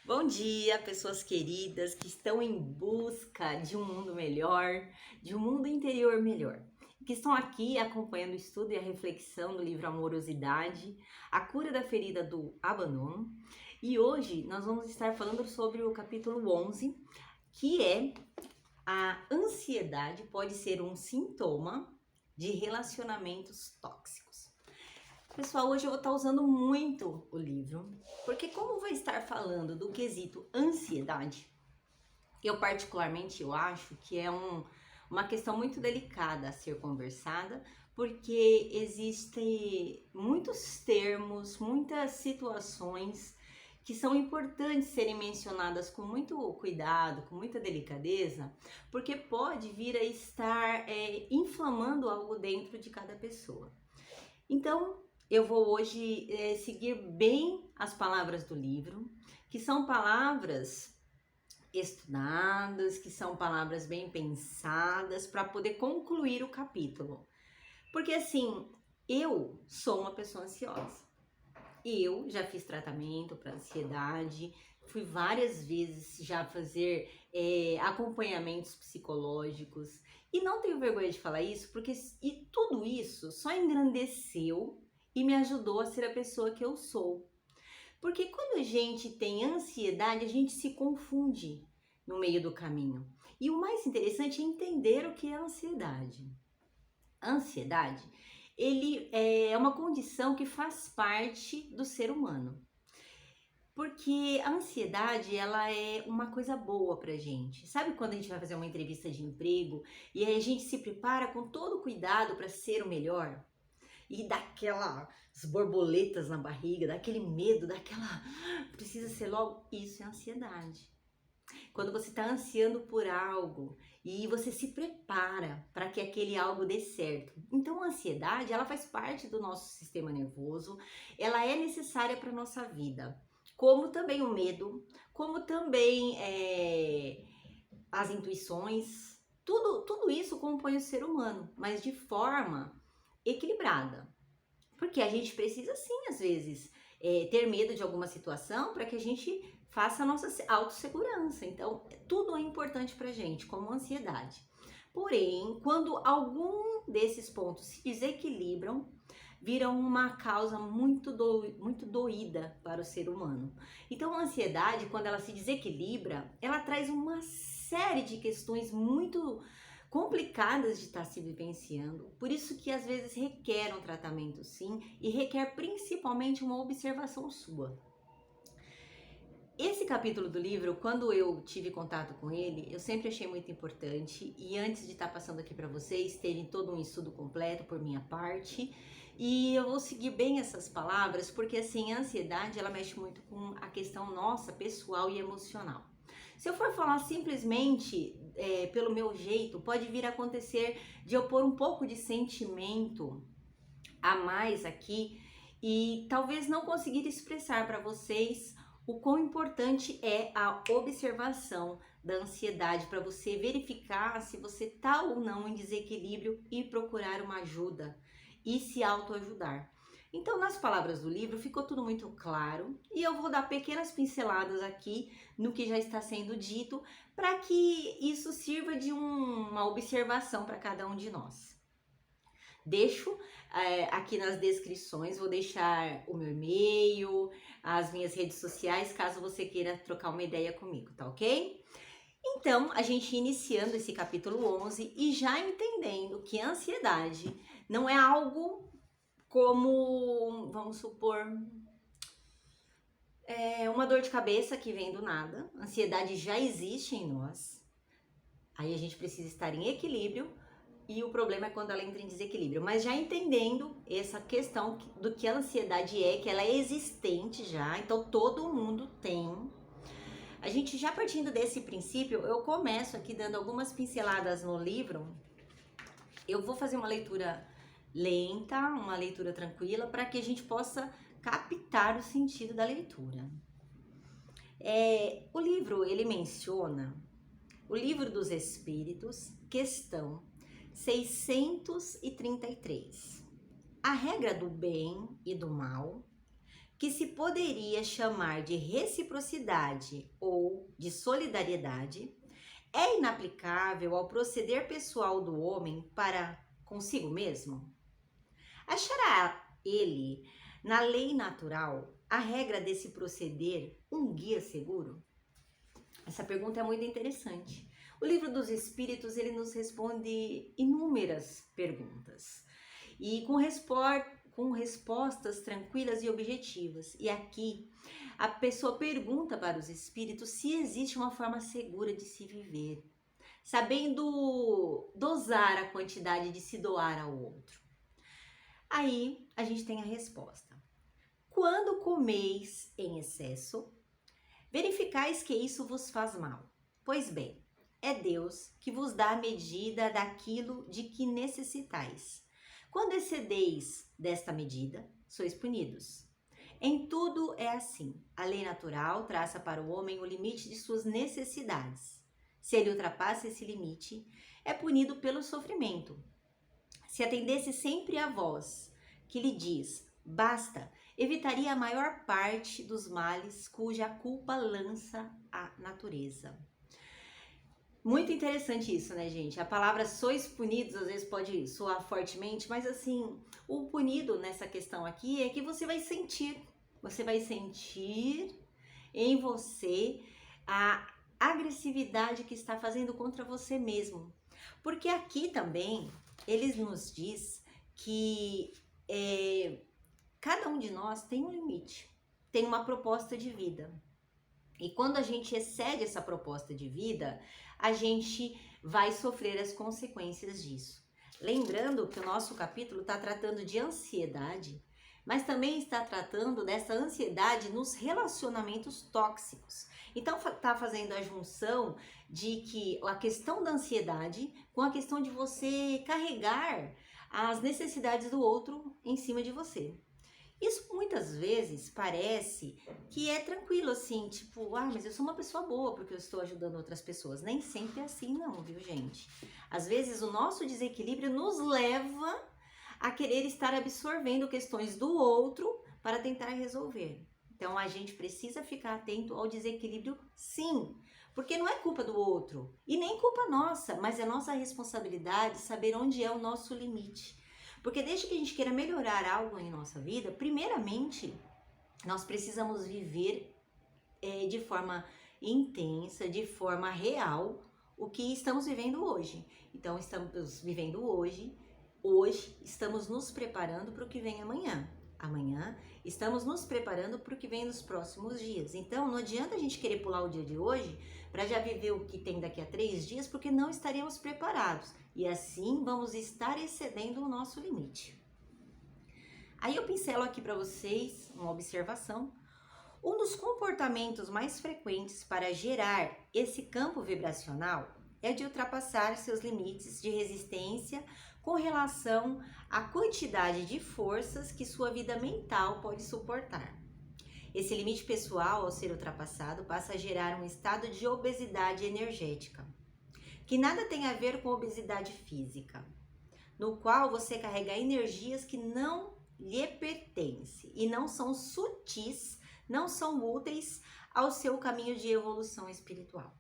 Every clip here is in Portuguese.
Bom dia, pessoas queridas que estão em busca de um mundo melhor, de um mundo interior melhor. Que estão aqui acompanhando o estudo e a reflexão do livro Amorosidade, a cura da ferida do abandono. E hoje nós vamos estar falando sobre o capítulo 11, que é a ansiedade pode ser um sintoma de relacionamentos tóxicos. Pessoal, hoje eu vou estar usando muito o livro, porque como vai estar falando do quesito ansiedade, eu particularmente eu acho que é uma questão muito delicada a ser conversada, porque existem muitos termos, muitas situações que são importantes serem mencionadas com muito cuidado, com muita delicadeza, porque pode vir a estar inflamando algo dentro de cada pessoa. Então, eu vou hoje seguir bem as palavras do livro, que são palavras estudadas, que são palavras bem pensadas para poder concluir o capítulo. Porque assim, eu sou uma pessoa ansiosa. Eu já fiz tratamento para ansiedade, fui várias vezes já fazer acompanhamentos psicológicos e não tenho vergonha de falar isso, porque tudo isso só engrandeceu e me ajudou a ser a pessoa que eu sou. Porque quando a gente tem ansiedade, a gente se confunde no meio do caminho. E o mais interessante é entender o que é ansiedade. A ansiedade, ele é uma condição que faz parte do ser humano. Porque a ansiedade, ela é uma coisa boa pra gente. Sabe quando a gente vai fazer uma entrevista de emprego e aí a gente se prepara com todo cuidado para ser o melhor? E dá aquelas borboletas na barriga, dá aquele medo, precisa ser logo. Isso é ansiedade. Quando você está ansiando por algo e você se prepara para que aquele algo dê certo. Então a ansiedade, ela faz parte do nosso sistema nervoso, ela é necessária para nossa vida. Como também o medo, como também as intuições, tudo isso compõe o ser humano, mas de forma equilibrada. Porque a gente precisa sim, às vezes, ter medo de alguma situação para que a gente faça a nossa autossegurança. Então, tudo é importante pra gente, como a ansiedade. Porém, quando algum desses pontos se desequilibram, viram uma causa muito doída para o ser humano. Então, a ansiedade, quando ela se desequilibra, ela traz uma série de questões muito complicadas de estar se vivenciando, por isso que às vezes requer um tratamento sim, e requer principalmente uma observação sua. Esse capítulo do livro, quando eu tive contato com ele, eu sempre achei muito importante e antes de estar passando aqui para vocês, terem todo um estudo completo por minha parte, e eu vou seguir bem essas palavras, porque assim, a ansiedade, ela mexe muito com a questão nossa, pessoal e emocional. Se eu for falar simplesmente pelo meu jeito, pode vir a acontecer de eu pôr um pouco de sentimento a mais aqui e talvez não conseguir expressar para vocês o quão importante é a observação da ansiedade para você verificar se você está ou não em desequilíbrio e procurar uma ajuda e se autoajudar. Então, nas palavras do livro, ficou tudo muito claro e eu vou dar pequenas pinceladas aqui no que já está sendo dito para que isso sirva de uma observação para cada um de nós. Deixo aqui nas descrições, vou deixar o meu e-mail, as minhas redes sociais, caso você queira trocar uma ideia comigo, tá ok? Então, a gente iniciando esse capítulo 11 e já entendendo que a ansiedade não é algo como, vamos supor, uma dor de cabeça que vem do nada. A ansiedade já existe em nós. Aí a gente precisa estar em equilíbrio e o problema é quando ela entra em desequilíbrio. Mas já entendendo essa questão do que a ansiedade é, que ela é existente já, então todo mundo tem. A gente já partindo desse princípio, eu começo aqui dando algumas pinceladas no livro. Eu vou fazer uma leitura lenta, uma leitura tranquila, para que a gente possa captar o sentido da leitura. O livro, ele menciona o Livro dos Espíritos, questão 633. A regra do bem e do mal que se poderia chamar de reciprocidade ou de solidariedade, é inaplicável ao proceder pessoal do homem para consigo mesmo? Achará ele, na lei natural, a regra desse proceder um guia seguro? Essa pergunta é muito interessante. O Livro dos Espíritos, ele nos responde inúmeras perguntas e com respostas tranquilas e objetivas. E aqui a pessoa pergunta para os espíritos se existe uma forma segura de se viver, sabendo dosar a quantidade de se doar ao outro. Aí a gente tem a resposta. Quando comeis em excesso, verificais que isso vos faz mal. Pois bem, é Deus que vos dá a medida daquilo de que necessitais. Quando excedeis desta medida, sois punidos. Em tudo é assim. A lei natural traça para o homem o limite de suas necessidades. Se ele ultrapassa esse limite, é punido pelo sofrimento. Se atendesse sempre à voz que lhe diz, basta, evitaria a maior parte dos males cuja culpa lança a natureza. Muito interessante isso, né, gente? A palavra sois punidos às vezes pode soar fortemente, mas assim, o punido nessa questão aqui é que você vai sentir em você a agressividade que está fazendo contra você mesmo. Porque aqui também, eles nos diz que cada um de nós tem um limite, tem uma proposta de vida. E quando a gente excede essa proposta de vida, a gente vai sofrer as consequências disso. Lembrando que o nosso capítulo está tratando de ansiedade, mas também está tratando dessa ansiedade nos relacionamentos tóxicos. Então está fazendo a junção de que a questão da ansiedade com a questão de você carregar as necessidades do outro em cima de você. Isso muitas vezes parece que é tranquilo assim, tipo, mas eu sou uma pessoa boa porque eu estou ajudando outras pessoas. Nem sempre é assim não, viu, gente? Às vezes o nosso desequilíbrio nos leva a querer estar absorvendo questões do outro para tentar resolver. Então a gente precisa ficar atento ao desequilíbrio, sim, porque não é culpa do outro e nem culpa nossa, mas é nossa responsabilidade saber onde é o nosso limite. Porque desde que a gente queira melhorar algo em nossa vida, primeiramente, nós precisamos viver de forma intensa, de forma real, o que estamos vivendo hoje. Então, estamos vivendo hoje estamos nos preparando para o que vem amanhã. Amanhã, estamos nos preparando para o que vem nos próximos dias. Então, não adianta a gente querer pular o dia de hoje para já viver o que tem daqui a 3 dias, porque não estaremos preparados. E assim, vamos estar excedendo o nosso limite. Aí eu pincelo aqui para vocês uma observação. Um dos comportamentos mais frequentes para gerar esse campo vibracional é de ultrapassar seus limites de resistência com relação à quantidade de forças que sua vida mental pode suportar. Esse limite pessoal, ao ser ultrapassado, passa a gerar um estado de obesidade energética, que nada tem a ver com obesidade física, no qual você carrega energias que não lhe pertencem e não são sutis, não são úteis ao seu caminho de evolução espiritual.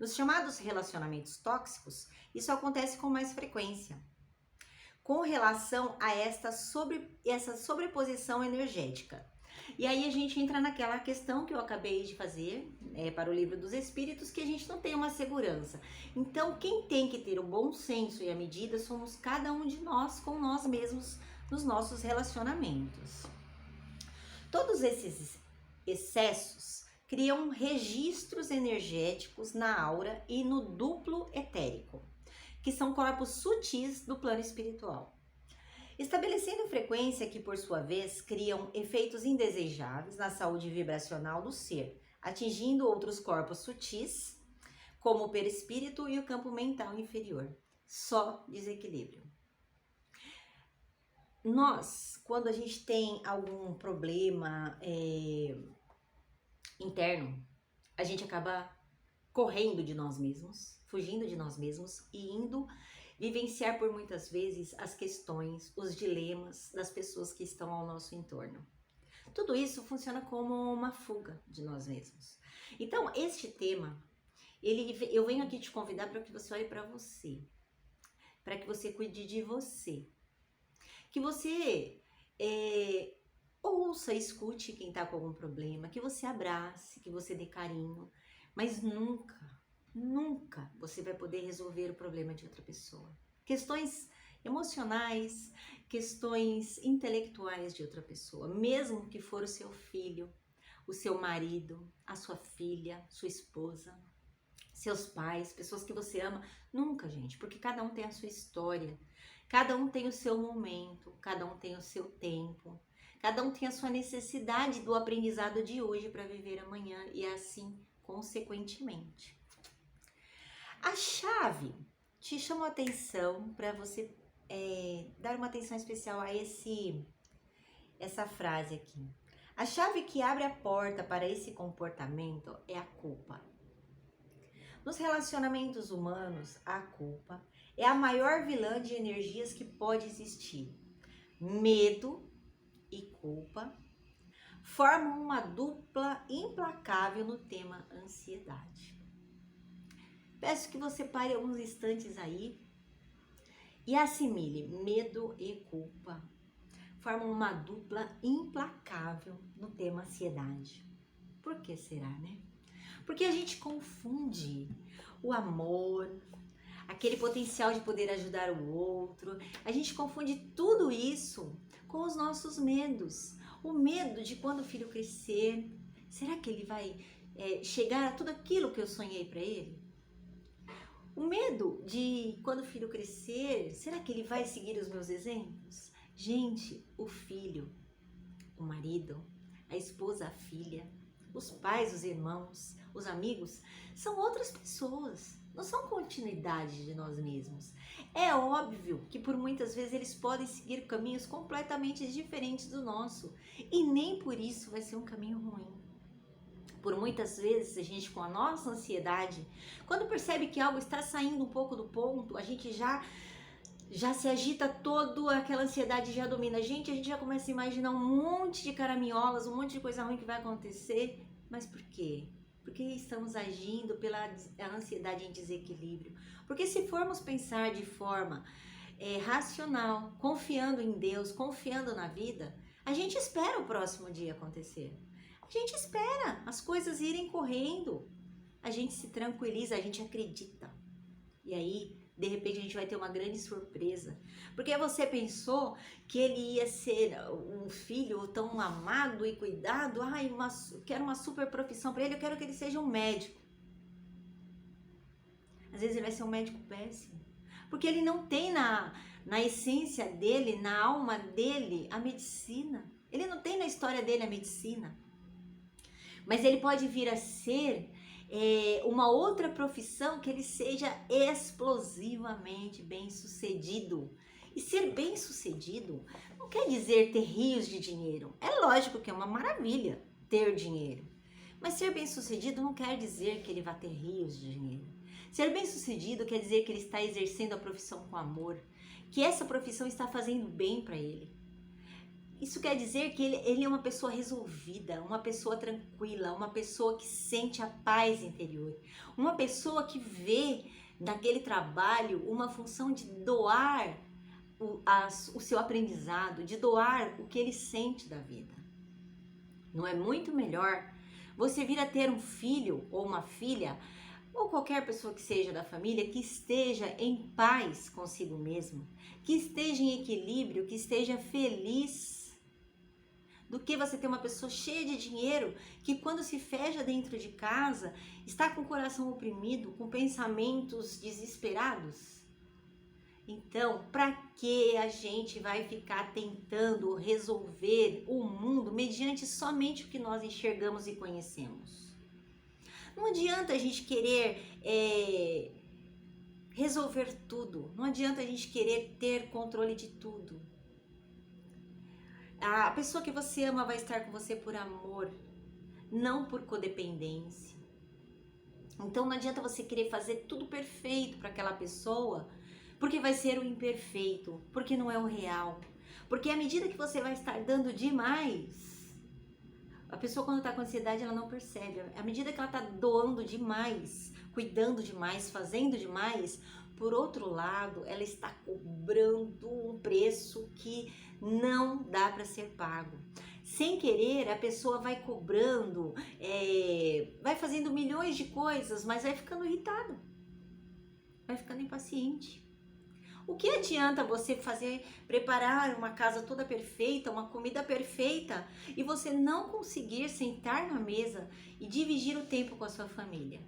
Nos chamados relacionamentos tóxicos, isso acontece com mais frequência, com relação a essa sobreposição energética. E aí a gente entra naquela questão que eu acabei de fazer para o Livro dos Espíritos, que a gente não tem uma segurança. Então, quem tem que ter o bom senso e a medida somos cada um de nós com nós mesmos nos nossos relacionamentos. Todos esses excessos criam registros energéticos na aura e no duplo etérico, que são corpos sutis do plano espiritual, estabelecendo frequência que, por sua vez, criam efeitos indesejáveis na saúde vibracional do ser, atingindo outros corpos sutis, como o perispírito e o campo mental inferior. Só desequilíbrio. Nós, quando a gente tem algum problema interno, a gente acaba correndo de nós mesmos, fugindo de nós mesmos e indo vivenciar por muitas vezes as questões, os dilemas das pessoas que estão ao nosso entorno. Tudo isso funciona como uma fuga de nós mesmos. Então, este tema, eu venho aqui te convidar para que você olhe para você, para que você cuide de você, que você ouça, escute quem está com algum problema, que você abrace, que você dê carinho, mas nunca você vai poder resolver o problema de outra pessoa. Questões emocionais, questões intelectuais de outra pessoa, mesmo que for o seu filho, o seu marido, a sua filha, sua esposa, seus pais, pessoas que você ama, nunca, gente, porque cada um tem a sua história, cada um tem o seu momento, cada um tem o seu tempo, cada um tem a sua necessidade do aprendizado de hoje para viver amanhã e assim consequentemente. A chave te chamou a atenção para você dar uma atenção especial a essa frase aqui. A chave que abre a porta para esse comportamento é a culpa. Nos relacionamentos humanos, a culpa é a maior vilã de energias que pode existir. Medo e culpa formam uma dupla implacável no tema ansiedade. Peço que você pare alguns instantes aí e assimile. Medo e culpa formam uma dupla implacável no tema ansiedade. Por que será, né? Porque a gente confunde o amor, aquele potencial de poder ajudar o outro, a gente confunde tudo isso com os nossos medos. O medo de quando o filho crescer, será que ele vai chegar a tudo aquilo que eu sonhei para ele? O medo de quando o filho crescer, será que ele vai seguir os meus exemplos? Gente, o filho, o marido, a esposa, a filha, os pais, os irmãos, os amigos, são outras pessoas, não são continuidade de nós mesmos. É óbvio que por muitas vezes eles podem seguir caminhos completamente diferentes do nosso e nem por isso vai ser um caminho ruim. Por muitas vezes a gente, com a nossa ansiedade, quando percebe que algo está saindo um pouco do ponto, a gente já se agita todo, aquela ansiedade já domina a gente já começa a imaginar um monte de caraminholas, um monte de coisa ruim que vai acontecer. Mas por quê? Porque estamos agindo pela ansiedade em desequilíbrio. Porque se formos pensar de forma racional, confiando em Deus, confiando na vida, a gente espera o próximo dia acontecer. A gente espera as coisas irem correndo. A gente se tranquiliza, a gente acredita. E aí, de repente, a gente vai ter uma grande surpresa. Porque você pensou que ele ia ser um filho tão amado e cuidado. Ai, quero uma super profissão para ele, eu quero que ele seja um médico. Às vezes ele vai ser um médico péssimo. Porque ele não tem na essência dele, na alma dele, a medicina. Ele não tem na história dele a medicina. Mas ele pode vir a ser uma outra profissão que ele seja explosivamente bem-sucedido. E ser bem-sucedido não quer dizer ter rios de dinheiro. É lógico que é uma maravilha ter dinheiro. Mas ser bem-sucedido não quer dizer que ele vai ter rios de dinheiro. Ser bem-sucedido quer dizer que ele está exercendo a profissão com amor, que essa profissão está fazendo bem para ele. Isso quer dizer que ele é uma pessoa resolvida, uma pessoa tranquila, uma pessoa que sente a paz interior, uma pessoa que vê naquele trabalho uma função de doar o seu aprendizado, de doar o que ele sente da vida. Não é muito melhor você vir a ter um filho ou uma filha, ou qualquer pessoa que seja da família, que esteja em paz consigo mesmo, que esteja em equilíbrio, que esteja feliz, do que você ter uma pessoa cheia de dinheiro que quando se fecha dentro de casa está com o coração oprimido, com pensamentos desesperados. Então, para que a gente vai ficar tentando resolver o mundo mediante somente o que nós enxergamos e conhecemos? Não adianta a gente querer resolver tudo, não adianta a gente querer ter controle de tudo. A pessoa que você ama vai estar com você por amor, não por codependência. Então não adianta você querer fazer tudo perfeito para aquela pessoa, porque vai ser o imperfeito, porque não é o real. Porque à medida que você vai estar dando demais, A pessoa quando tá com ansiedade, ela não percebe. À medida que ela tá doando demais, cuidando demais, fazendo demais, por outro lado, ela está cobrando um preço que não dá para ser pago. Sem querer, a pessoa vai cobrando, vai fazendo milhões de coisas, mas vai ficando irritado, vai ficando impaciente. O que adianta você preparar uma casa toda perfeita, uma comida perfeita, e você não conseguir sentar na mesa e dividir o tempo com a sua família?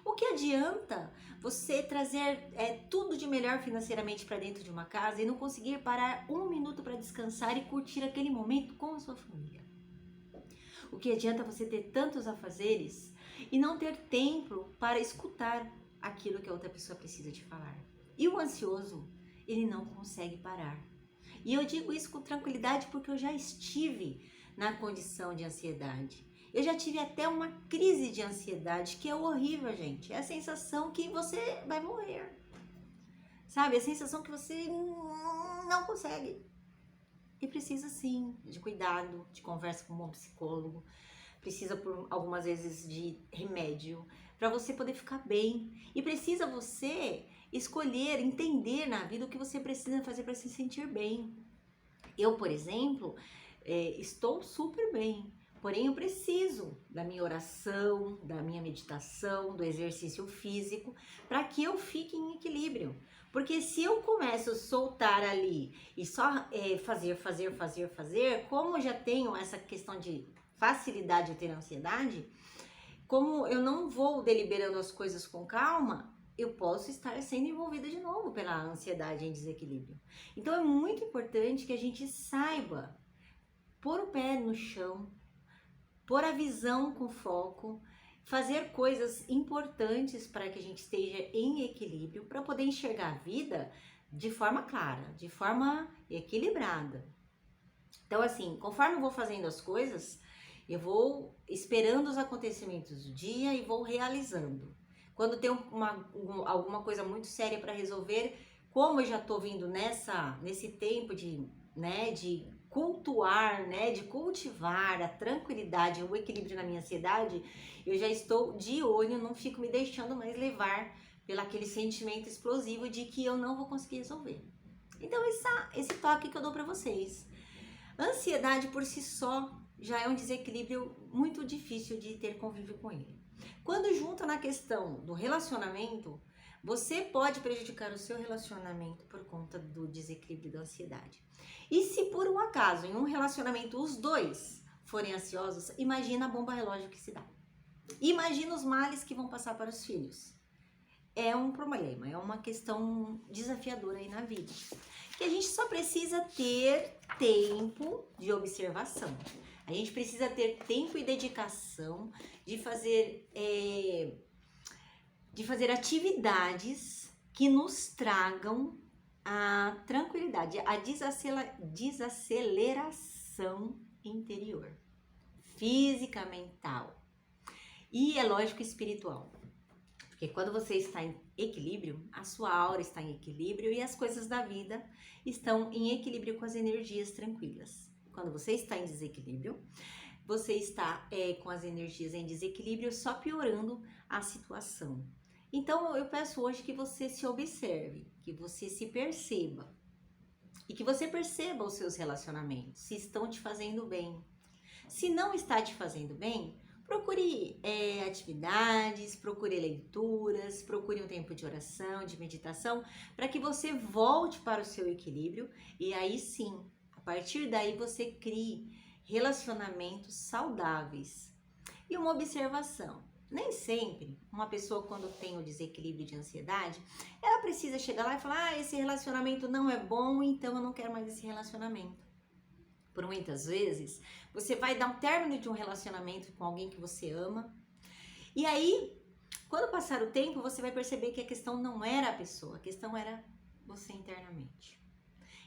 O que adianta você trazer tudo de melhor financeiramente para dentro de uma casa e não conseguir parar um minuto para descansar e curtir aquele momento com a sua família? O que adianta você ter tantos afazeres e não ter tempo para escutar aquilo que a outra pessoa precisa te falar? E o ansioso, ele não consegue parar. E eu digo isso com tranquilidade porque eu já estive na condição de ansiedade. Eu já tive até uma crise de ansiedade, que é horrível, gente. É a sensação que você vai morrer. Sabe? É a sensação que você não consegue. E precisa sim de cuidado, de conversa com um bom psicólogo. Precisa por algumas vezes de remédio para você poder ficar bem. E precisa você escolher, entender na vida o que você precisa fazer para se sentir bem. Eu, por exemplo, estou super bem. Porém, eu preciso da minha oração, da minha meditação, do exercício físico, para que eu fique em equilíbrio. Porque se eu começo a soltar ali e só fazer, como eu já tenho essa questão de facilidade de ter ansiedade, como eu não vou deliberando as coisas com calma, eu posso estar sendo envolvida de novo pela ansiedade em desequilíbrio. Então, é muito importante que a gente saiba pôr o pé no chão, pôr a visão com foco, fazer coisas importantes para que a gente esteja em equilíbrio, para poder enxergar a vida de forma clara, de forma equilibrada. Então, assim, conforme eu vou fazendo as coisas, eu vou esperando os acontecimentos do dia e vou realizando. Quando tem alguma coisa muito séria para resolver, como eu já estou vindo nesse tempo de cultuar, de cultivar a tranquilidade, o equilíbrio na minha ansiedade, eu já estou de olho, não fico me deixando mais levar pelo aquele sentimento explosivo de que eu não vou conseguir resolver. Então, esse toque que eu dou para vocês. Ansiedade por si só já é um desequilíbrio muito difícil de ter convívio com ele. Quando junta na questão do relacionamento, você pode prejudicar o seu relacionamento por conta do desequilíbrio da ansiedade. E se por um acaso em um relacionamento os dois forem ansiosos, imagina a bomba relógio que se dá. Imagina os males que vão passar para os filhos. É um problema, é uma questão desafiadora aí na vida. Que a gente só precisa ter tempo de observação. A gente precisa ter tempo e dedicação de fazer atividades que nos tragam a tranquilidade, a desaceleração interior, física, mental e, é lógico, espiritual. Porque quando você está em equilíbrio, a sua aura está em equilíbrio e as coisas da vida estão em equilíbrio com as energias tranquilas. Quando você está em desequilíbrio, você está com as energias em desequilíbrio, só piorando a situação. Então, eu peço hoje que você se observe, que você se perceba e que você perceba os seus relacionamentos, se estão te fazendo bem. Se não está te fazendo bem, procure atividades, procure leituras, procure um tempo de oração, de meditação, para que você volte para o seu equilíbrio e aí sim, a partir daí você crie relacionamentos saudáveis. E uma observação. Nem sempre uma pessoa, quando tem o desequilíbrio de ansiedade, ela precisa chegar lá e falar: esse relacionamento não é bom, então eu não quero mais esse relacionamento. Por muitas vezes, você vai dar um término de um relacionamento com alguém que você ama, e aí, quando passar o tempo, você vai perceber que a questão não era a pessoa, a questão era você internamente.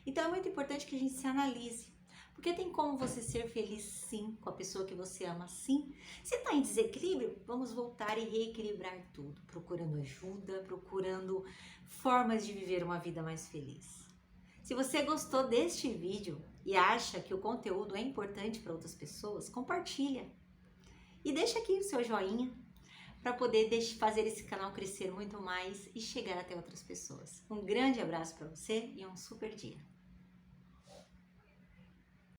Então, é muito importante que a gente se analise. Porque tem como você ser feliz sim, com a pessoa que você ama sim. Se está em desequilíbrio, vamos voltar e reequilibrar tudo, procurando ajuda, procurando formas de viver uma vida mais feliz. Se você gostou deste vídeo, e acha que o conteúdo é importante para outras pessoas, compartilha. E deixa aqui o seu joinha para poder fazer esse canal crescer muito mais e chegar até outras pessoas. Um grande abraço para você e um super dia!